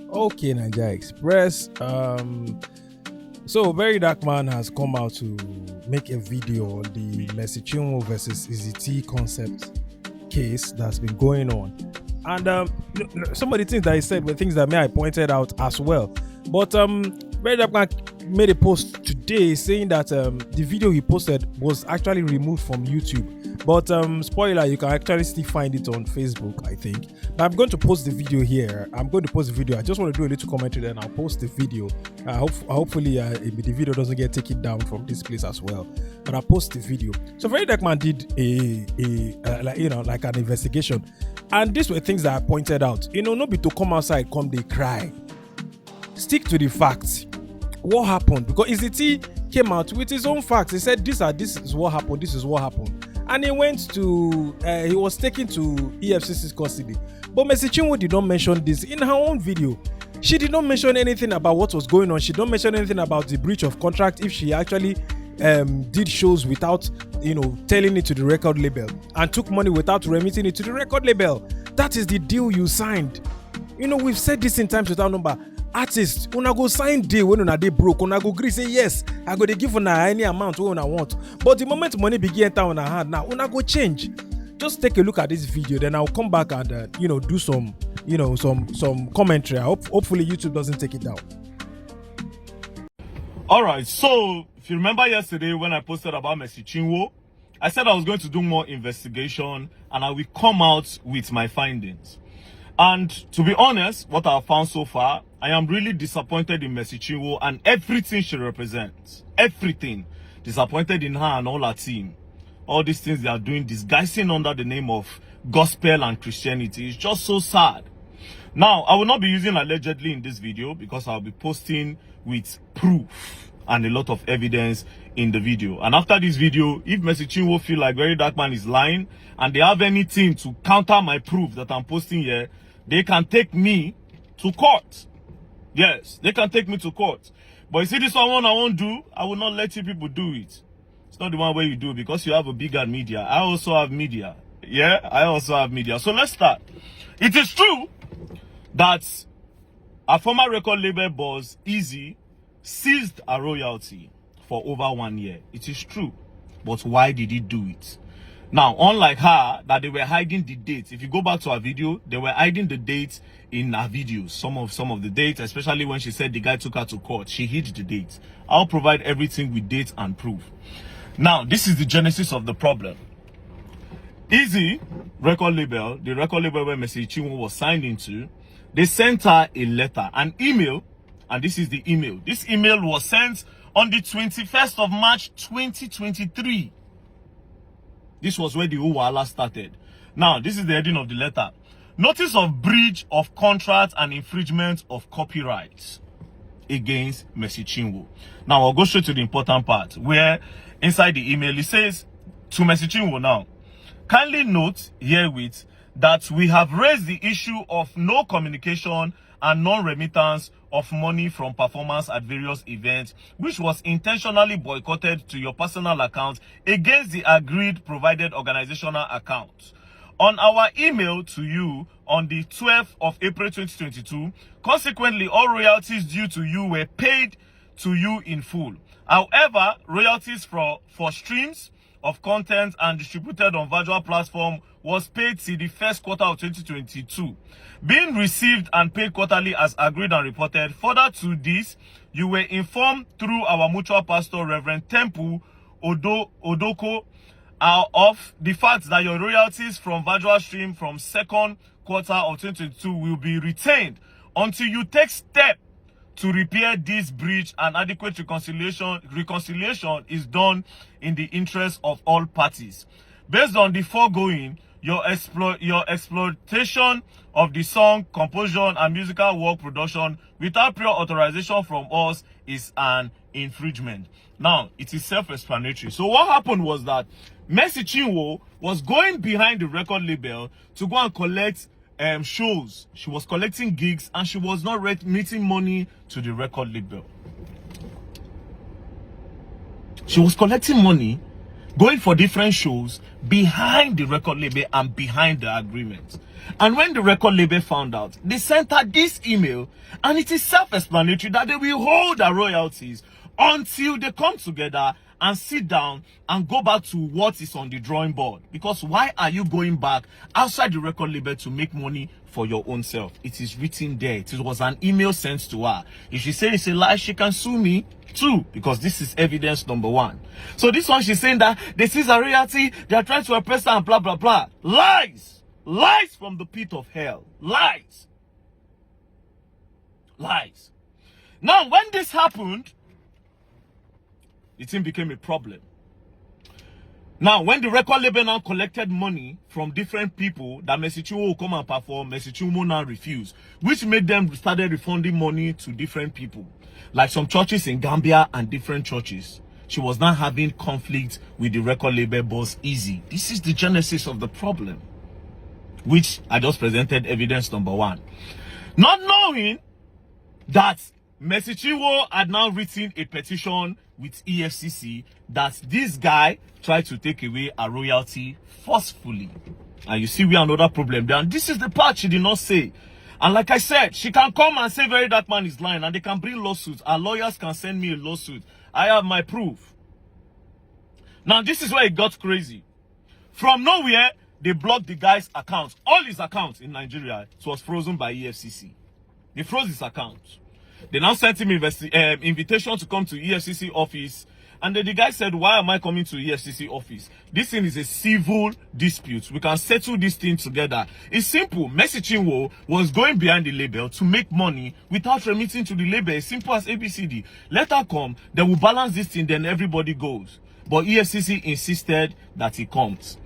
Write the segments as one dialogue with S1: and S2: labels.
S1: Okay, Nigeria Express. So Verydarkman has come out to make a video on the Mercy Chinwo versus EezeeTee concept case that's been going on. And some of the things that he said were things that I pointed out as well. But Verydarkman made a post today saying that the video he posted was actually removed from YouTube. But spoiler, you can actually still find it on Facebook, I think. But I'm going to post the video here. I'm going to post the video. I just want to do a little commentary, then I'll post the video. Hopefully, the video doesn't get taken down from this place as well. But I'll post the video. So Verydarkman did like an investigation, and these were things that I pointed out. Not be to come outside, come they cry. Stick to the facts. What happened? Because EezeeTee came out with his own facts. He said this is what happened. This is what happened. And he went to, he was taken to EFCC's custody. But Mercy Chinwo did not mention this in her own video. She did not mention anything about what was going on. She did not mention anything about the breach of contract if she actually did shows without, telling it to the record label and took money without remitting it to the record label. That is the deal you signed. We've said this in times without number. Artists, una go sign deal when una dey broke, una go agree say yes, I go dey give una any amount wey una want. But the moment money begin enter una hand now, una go change. Just take a look at this video, then I'll come back and do some some commentary. Hopefully YouTube doesn't take it down.
S2: All right, so if you remember yesterday when I posted about Mercy Chinwo, I said I was going to do more investigation and I will come out with my findings. And to be honest, what I found so far, I am really disappointed in Mercy Chinwo and everything she represents. Everything. Disappointed in her and all her team. All these things they are doing, disguising under the name of gospel and Christianity. It's just so sad. Now, I will not be using allegedly in this video because I'll be posting with proof and a lot of evidence in the video. And after this video, if Mercy Chinwo feel like Verydarkman is lying and they have anything to counter my proof that I'm posting here, they can take me to court. Yes, they can take me to court. But you see this one I won't do, I will not let you people do it. It's not the one way you do because you have a bigger media. I also have media. Yeah, I also have media. So let's start. It is true that a former record label boss, EezeeTee, seized a royalty for over 1 year. It is true. But why did he do it? Now, unlike her, that they were hiding the dates. If you go back to her video, they were hiding the dates in her videos. Some of the dates, especially when she said the guy took her to court, she hid the dates. I'll provide everything with dates and proof. Now, this is the genesis of the problem. EezeeTee record label, the record label where Mercy Chinwo was signed into, they sent her a letter, an email, and this is the email. This email was sent on the 21st of March 2023. This was where the whole wahala started. Now, this is the heading of the letter. Notice of breach of contract and infringement of copyright against Mercy Chinwo. Now, I'll go straight to the important part where inside the email it says to Mercy Chinwo now, kindly note herewith that we have raised the issue of no communication and non-remittance of money from performance at various events, which was intentionally boycotted to your personal account against the agreed provided organizational account. On our email to you on the 12th of April 2022, consequently, all royalties due to you were paid to you in full. However, royalties for streams of content and distributed on virtual platform was paid till the first quarter of 2022, being received and paid quarterly as agreed and reported. Further to this, you were informed through our mutual pastor, Reverend Temple Odoko, of the fact that your royalties from virtual stream from second quarter of 2022 will be retained until you take steps to repair this breach, and adequate reconciliation is done in the interest of all parties. Based on the foregoing, your exploitation of the song, composition, and musical work production without prior authorization from us is an infringement. Now, it is self-explanatory. So what happened was that Mercy Chinwo was going behind the record label to go and collect shows. She was collecting gigs and she was not remitting money to the record label. She was collecting money going for different shows behind the record label and behind the agreement. And when the record label found out, they sent her this email, and it is self-explanatory that they will hold her royalties until they come together and sit down and go back to what is on the drawing board. Because why are you going back outside the record label to make money for your own self? It is written there. It was an email sent to her. If she says it's a lie, she can sue me too, because this is evidence number one. So this one, she's saying that this is a royalty, they are trying to oppress her and blah blah blah. Lies! Lies from the pit of hell. Lies. Lies. Now, when this happened, the thing became a problem. Now, when the record label now collected money from different people that Mercy Chinwo will come and perform, Mercy Chinwo now refused, which made them started refunding money to different people, like some churches in Gambia and different churches. She was now having conflict with the record label boss, Easy. This is the genesis of the problem, which I just presented evidence number one. Not knowing that Mercy Chinwo had now written a petition with EFCC that this guy tried to take away a royalty forcefully. And you see we have another problem there. And this is the part she did not say. And like I said, she can come and say Verydarkman is lying, and they can bring lawsuits. Our lawyers can send me a lawsuit. I have my proof. Now this is where it got crazy. From nowhere, they blocked the guy's account. All his accounts in Nigeria, it was frozen by EFCC. They froze his account. They now sent him invitation to come to EFCC office. And then the guy said, why am I coming to EFCC office? This thing is a civil dispute. We can settle this thing together. It's simple. Mercy Chinwo was going behind the label to make money without remitting to the label. As simple as ABCD. Let her come. They will balance this thing. Then everybody goes. But EFCC insisted that he comes.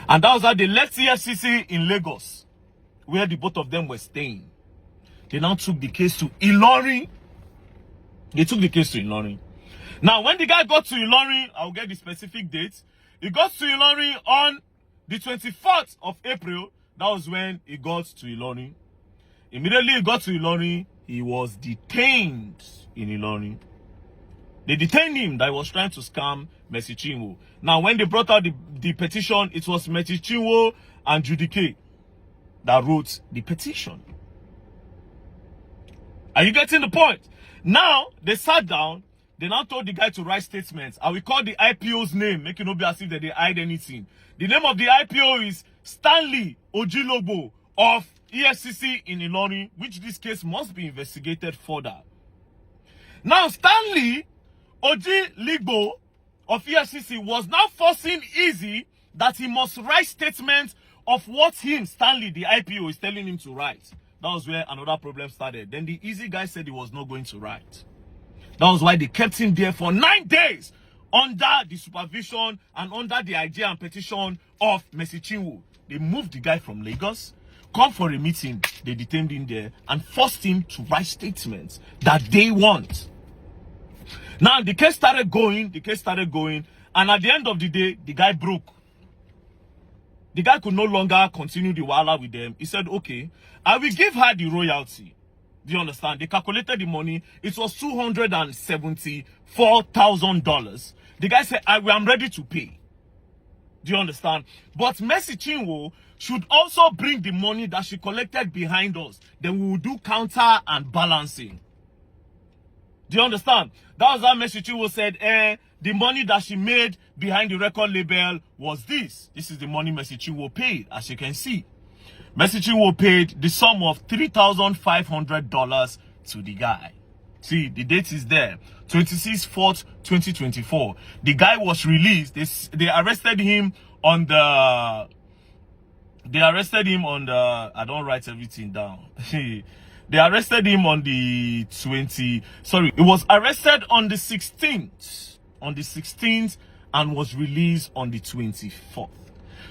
S2: And that was how they left EFCC in Lagos, where the both of them were staying. They now took the case to Ilorin. They took the case to Ilorin. Now, when the guy got to Ilorin, I'll get the specific date. He got to Ilorin on the 24th of April. That was when he got to Ilorin. Immediately he got to Ilorin, he was detained in Ilorin. They detained him that he was trying to scam Mercy Chinwo. Now, when they brought out the petition, it was Mercy Chinwo and Judy K that wrote the petition. Are you getting the point? Now, they sat down. They now told the guy to write statements. I will call the IPO's name, make it not be as if they hide anything. The name of the IPO is Stanley Ojilobo of EFCC in Ilorin, which this case must be investigated further. Now, Stanley Ojilobo of EFCC was now forcing Easy that he must write statements of what him, Stanley, the IPO, is telling him to write. That was where another problem started. Then the Easy guy said he was not going to write. That was why they kept him there for 9 days under the supervision and under the idea and petition of Mercy Chinwo. They moved the guy from Lagos, come for a meeting, they detained him there and forced him to write statements that they want. Now the case started going, and at the end of the day, the guy broke. The guy could no longer continue the wahala with them. He said, okay, I will give her the royalty. Do you understand? They calculated the money. It was $274,000. The guy said, I am ready to pay. Do you understand? But Mercy Chinwo should also bring the money that she collected behind us. Then we will do counter and balancing. Do you understand? That was how Mercy Chinwo said, the money that she made behind the record label was this. This is the money Mercy Chinwo paid, as you can see. Mercy Chinwo paid the sum of $3,500 to the guy. See, the date is there. 26/4/2024. The guy was released. They arrested him on the... I don't write everything down. They arrested him on the 20... Sorry, he was arrested on the 16th. On the 16th and was released on the 24th.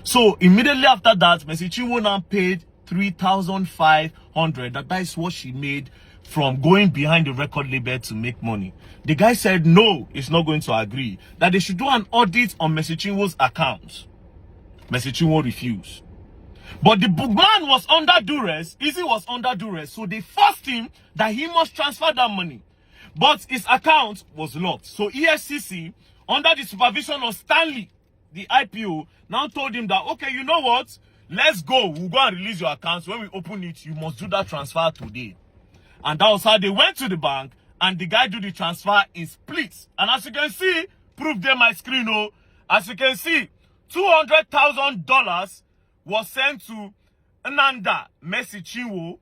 S2: So immediately after that, Mercy Chinwo now paid $3,500. That is what she made from going behind the record label to make money. The guy said no, he's not going to agree. That they should do an audit on Mercy Chinwo's account. Mercy Chinwo refused. But the man was under duress. Easy was under duress. So they forced him that he must transfer that money. But his account was locked. So EFCC, under the supervision of Stanley the IPO, now told him that, okay, you know what? Let's go. We'll go and release your accounts. When we open it, you must do that transfer today. And that was how they went to the bank, and the guy do the transfer in splits. And as you can see, proof there my screen, oh, as you can see, $200,000 was sent to Mercy Chinwo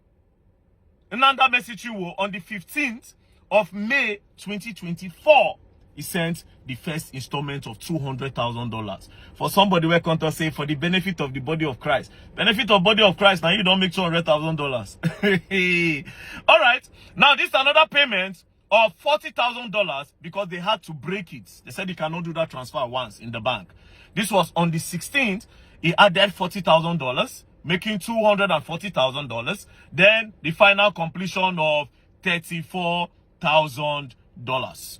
S2: on the 15th of May 2024. He sent the first installment of $200,000. For somebody where can't say for the benefit of the body of Christ. Benefit of body of Christ, now you don't make $200,000. All right. Now this is another payment of $40,000 because they had to break it. They said you cannot do that transfer once in the bank. This was on the 16th. He added $40,000, making $240,000. Then the final completion of $34,000.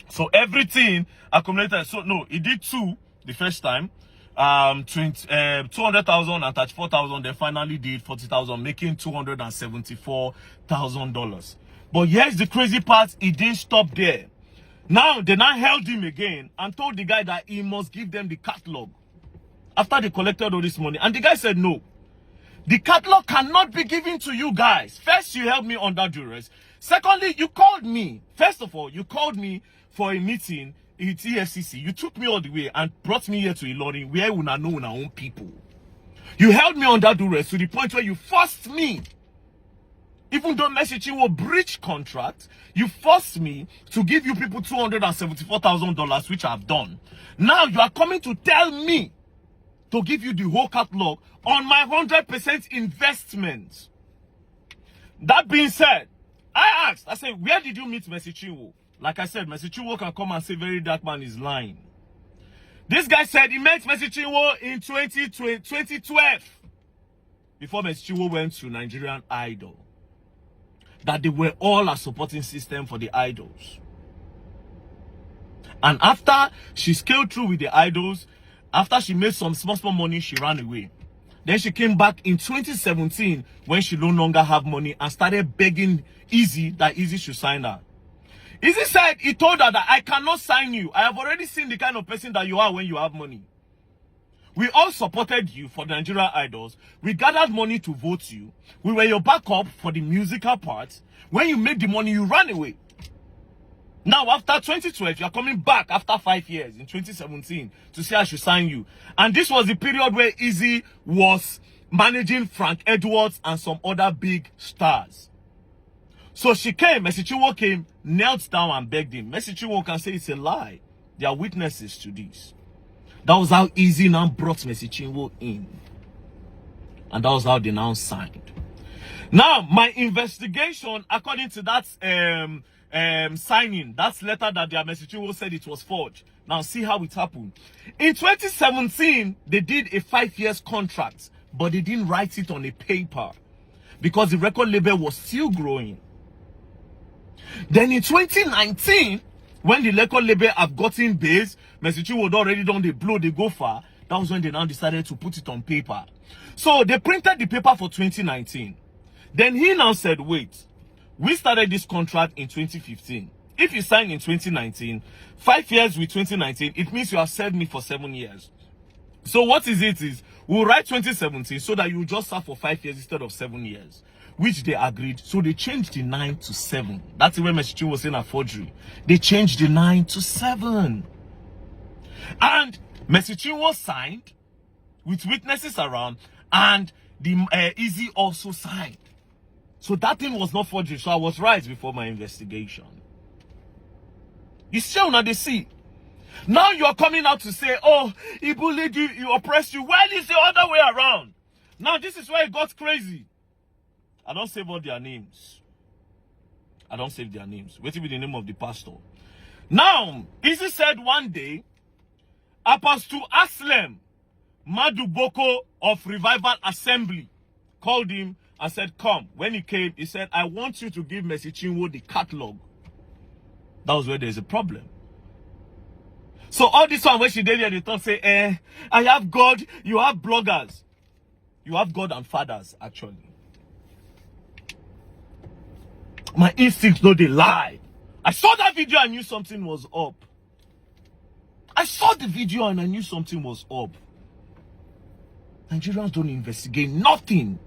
S2: So everything accumulated. So no, he did two the first time, 200,000 and 34,000. Then finally did 40,000, making $274,000. But here's the crazy part: he didn't stop there. Now they now held him again and told the guy that he must give them the catalog after they collected all this money. And the guy said no. The catalog cannot be given to you guys. First, you held me under duress. Secondly, you called me. First of all, you called me for a meeting at EFCC. You took me all the way and brought me here to Ilorin, where we know our own people. You held me under duress to the point where you forced me, even though Mercy Chinwo breached contract, you forced me to give you people $274,000, which I've done. Now you are coming to tell me to give you the whole catalog on my 100% investment. That being said, I asked, I said, where did you meet Mercy Chinwo? Like I said, Mercy Chinwo can come and say Verydarkman is lying. This guy said he met Mercy Chinwo in 2012. Before Mercy Chinwo went to Nigerian Idol. That they were all a supporting system for the idols. And after she scaled through with the idols, after she made some small money, she ran away. Then she came back in 2017 when she no longer had money and started begging Eezie that Eezie should sign her. Eezie said he told her that I cannot sign you. I have already seen the kind of person that you are when you have money. We all supported you for the Nigerian Idols. We gathered money to vote you. We were your backup for the musical part. When you made the money, you ran away. Now, after 2012, you are coming back after 5 years in 2017 to say I should sign you. And this was the period where Eezie was managing Frank Edwards and some other big stars. So she came, Mercy Chinwo came, knelt down and begged him. Mercy Chinwo can say it's a lie. There are witnesses to this. That was how Eezie now brought Mercy Chinwo in. And that was how they now signed. Now, my investigation, according to that signing, that letter that their Mercy Chinwo said it was forged. Now, see how it happened. In 2017, they did a 5 years contract, but they didn't write it on a paper because the record label was still growing. Then in 2019, when the record label have gotten base, Mercy Chinwo had already done the blow, they go far. That was when they now decided to put it on paper. So they printed the paper for 2019. Then he now said, wait, we started this contract in 2015. If you sign in 2019, 5 years with 2019, it means you have served me for 7 years. So what is it is, we'll write 2017 so that you just serve for 5 years instead of 7 years. Which they agreed. So they changed the 9 to 7. That's when Mercy Chinwo was saying a forgery. They changed the 9 to 7. And Mercy Chinwo signed with witnesses around, and the Eezie also signed. So that thing was not forgery. So I was right before my investigation. You still not the see. Now you're coming out to say, oh, he bullied you, he oppressed you. Well, it's the other way around. Now this is where it got crazy. I don't save all their names. I don't save their names. Wait till be the name of the pastor. Now, Eezie said one day, Apostle Aslem Maduboko of Revival Assembly called him and said, come. When he came, he said, I want you to give Mercy Chinwo the catalog. That was where there's a problem. So all this one, when she did here, they thought, say, I have God, you have bloggers. You have God and fathers, actually. My instincts know they lie. I saw that video, I knew something was up. I saw the video and I knew something was up. Nigerians don't investigate nothing.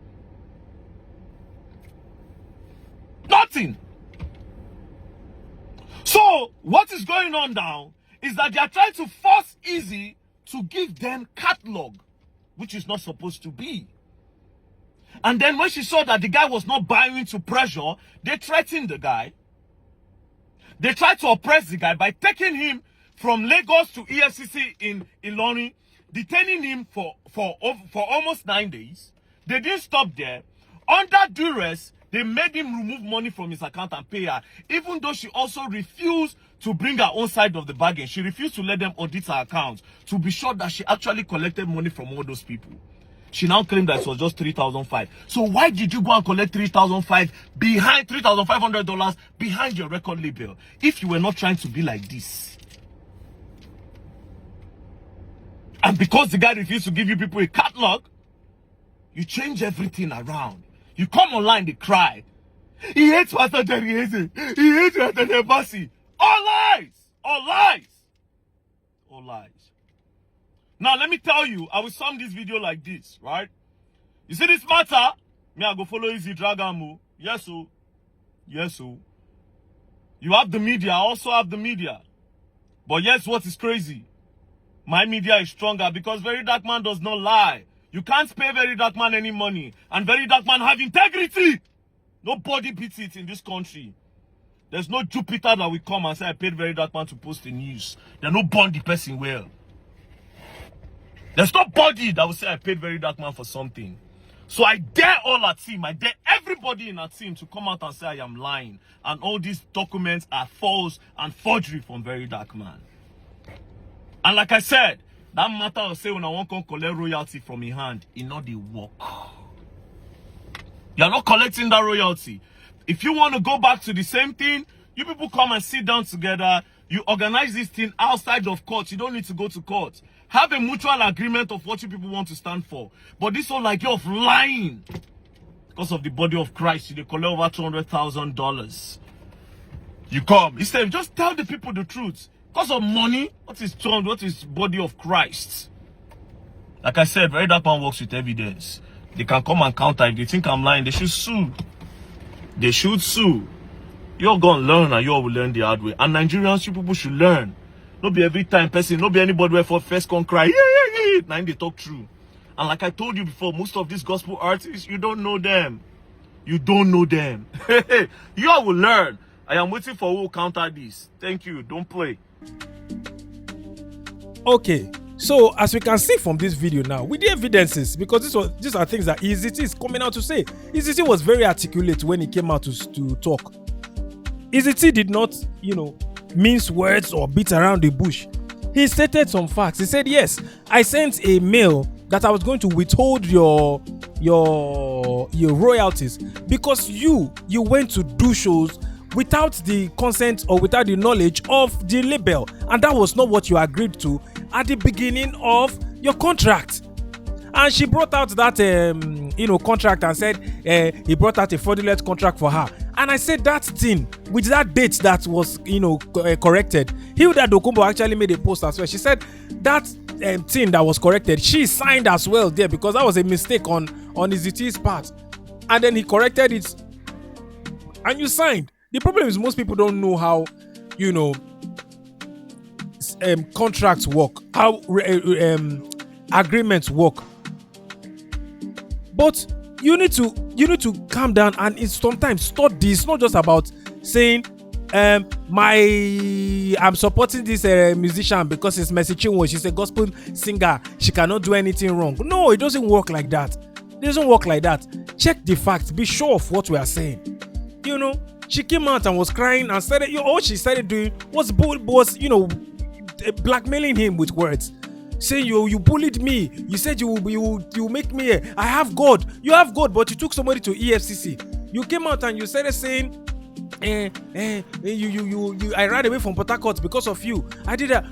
S2: Nothing. So, what is going on now is that they are trying to force Easy to give them catalog, which is not supposed to be. And then when she saw that the guy was not buying to pressure, they threatened the guy. They tried to oppress the guy by taking him from Lagos to EFCC in Ilorin, detaining him for almost 9 days. They didn't stop there. Under duress, they made him remove money from his account and pay her, even though she also refused to bring her own side of the bargain. She refused to let them audit her account to be sure that she actually collected money from all those people. She now claimed that it was just $3,500. So why did you go and collect $3,500 behind $3,500 behind your record label if you were not trying to be like this? And because the guy refused to give you people a catalog, you change everything around. You come online, they cry. He hates Pastor Jerry Eze. He hates Pastor Mercy. All lies! All lies! All lies. Now, let me tell you, I will sum this video like this, right? You see this matter? Me, I go follow EezeeDragon. Yes, so. Yes, so. You have the media, I also have the media. But yes, what is crazy? My media is stronger because Verydarkman does not lie. You can't pay Verydarkman any money. And Verydarkman have integrity. Nobody beats it in this country. There's no Jupiter that will come and say, I paid Verydarkman to post the news. They no bond the person well. There's nobody that will say, I paid Verydarkman for something. So I dare all our team, I dare everybody in our team to come out and say I am lying. And all these documents are false and forgery from Verydarkman. And like I said, that matter of say when I want to collect royalty from your hand, it not the work. You're not collecting that royalty. If you want to go back to the same thing, you people come and sit down together. You organize this thing outside of court. You don't need to go to court. Have a mutual agreement of what you people want to stand for. But this whole idea of lying, because of the body of Christ, you collect over $200,000. You come. Instead, just tell the people the truth. Because of money, what is body of Christ? Like I said, Verydarkman works with evidence. They can come and counter. If they think I'm lying, they should sue. They should sue. You're going to learn and you all will learn the hard way. And Nigerians, you people should learn. Not be every time person, not be anybody where for first can cry. Yeah. Now they talk true. And like I told you before, most of these gospel artists, you don't know them. You don't know them. You all will learn. I am waiting for who will counter this. Thank you. Don't play.
S1: Okay, so as we can see from this video now, with the evidences, because these are things that EezeeTee is coming out to say. EezeeTee was very articulate when he came out to talk. EezeeTee did not, mince words or beat around the bush. He stated some facts. He said, yes, I sent a mail that I was going to withhold your royalties because you went to do shows without the consent or without the knowledge of the label, and that was not what you agreed to at the beginning of your contract. And she brought out that contract and said he brought out a fraudulent contract for her. And I said that thing with that date that was corrected. Hilda Dokumbo actually made a post as well. She said that thing that was corrected, she signed as well there because that was a mistake on EezeeTee's part, and then he corrected it and you signed. The problem is most people don't know how contracts work, how agreements work. But you need to calm down and it's sometimes study. It's not just about saying I'm supporting this musician because it's Mercy Chinwo, she's a gospel singer, she cannot do anything wrong. No, it doesn't work like that. It doesn't work like that. Check the facts, be sure of what we are saying. She came out and was crying and started, all she started doing was blackmailing him with words. Saying you bullied me. You said you make me. I have God. You have God, but you took somebody to EFCC. You came out and you started saying, I ran away from Port Harcourt because of you. I did that.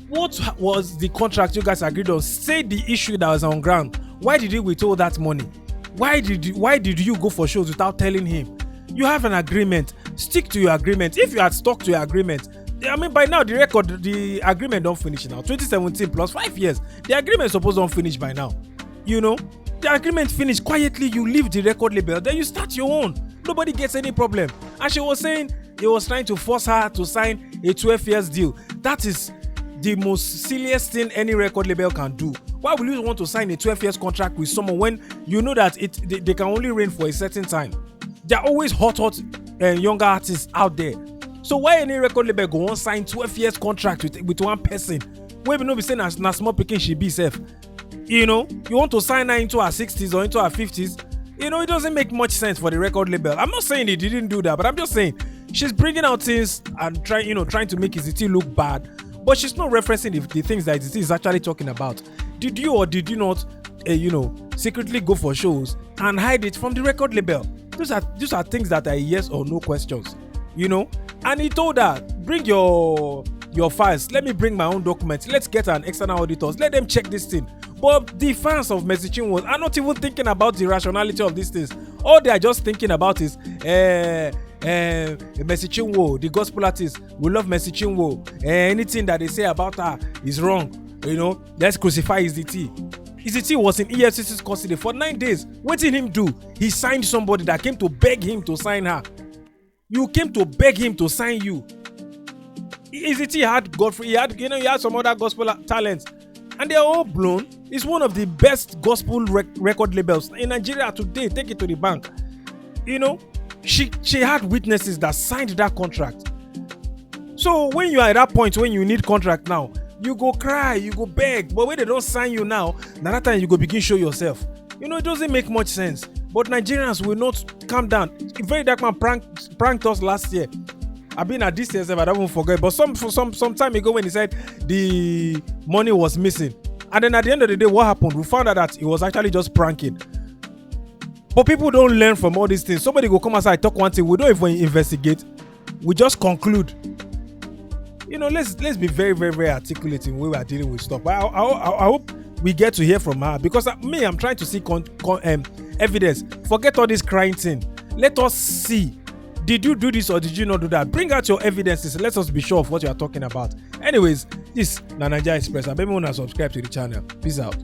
S1: What was the contract you guys agreed on? Say the issue that was on ground. Why did you withhold that money? Why did you go for shows without telling him? You have an agreement. Stick to your agreement. If you had stuck to your agreement, I mean, by now the agreement don't finish now. 2017 plus 5 years. The agreement supposed don't finish by now. You know, the agreement finished quietly. You leave the record label, then you start your own. Nobody gets any problem. And she was saying he was trying to force her to sign a 12 years deal. That is the most silliest thing any record label can do. Why would you want to sign a 12 years contract with someone when you know that they can only reign for a certain time? There are always hot younger artists out there. So why any record label go on sign 12 years contract with one person? Where we no be saying na small pikin she be safe. You know, you want to sign her into her 60s or into her 50s. You know, it doesn't make much sense for the record label. I'm not saying they didn't do that, but I'm just saying she's bringing out things and trying to make EezeeTee look bad, but she's not referencing the things that EezeeTee is actually talking about. Did you or did you not, secretly go for shows and hide it from the record label? These are things that are yes or no questions, you know. And he told her, bring your files. Let me bring my own documents. Let's get an external auditors. Let them check this thing. But the fans of Mercy Chinwo are not even thinking about the rationality of these things. All they are just thinking about is Mercy Chinwo, the gospel artist. We love Mercy Chinwo. Anything that they say about her is wrong. You know, let's crucify EezeeTee. EezeeTee was in EFCC's custody for 9 days. What did him do? He signed somebody that came to beg him to sign her. You came to beg him to sign you. EezeeTee had Godfrey. He had some other gospel talents, and they are all blown. It's one of the best gospel record labels in Nigeria today. Take it to the bank. You know, she had witnesses that signed that contract. So when you are at that point when you need contract now, you go cry, you go beg. But when they don't sign you now, that time you go begin show yourself. You know, it doesn't make much sense. But Nigerians will not calm down. Verydarkman pranked us last year. I've been at this year, I don't even forget. But some time ago when he said the money was missing. And then at the end of the day, what happened? We found out that it was actually just pranking. But people don't learn from all these things. Somebody will come outside, talk one thing. We don't even investigate. We just conclude. You know, let's be very, very, very articulate in the way we are dealing with stuff. But I hope we get to hear from her, because I'm trying to see evidence. Forget all this crying thing. Let us see. Did you do this or did you not do that? Bring out your evidences. Let us be sure of what you are talking about. Anyways, this is Nigeria Express. I maybe want to subscribe to the channel. Peace out.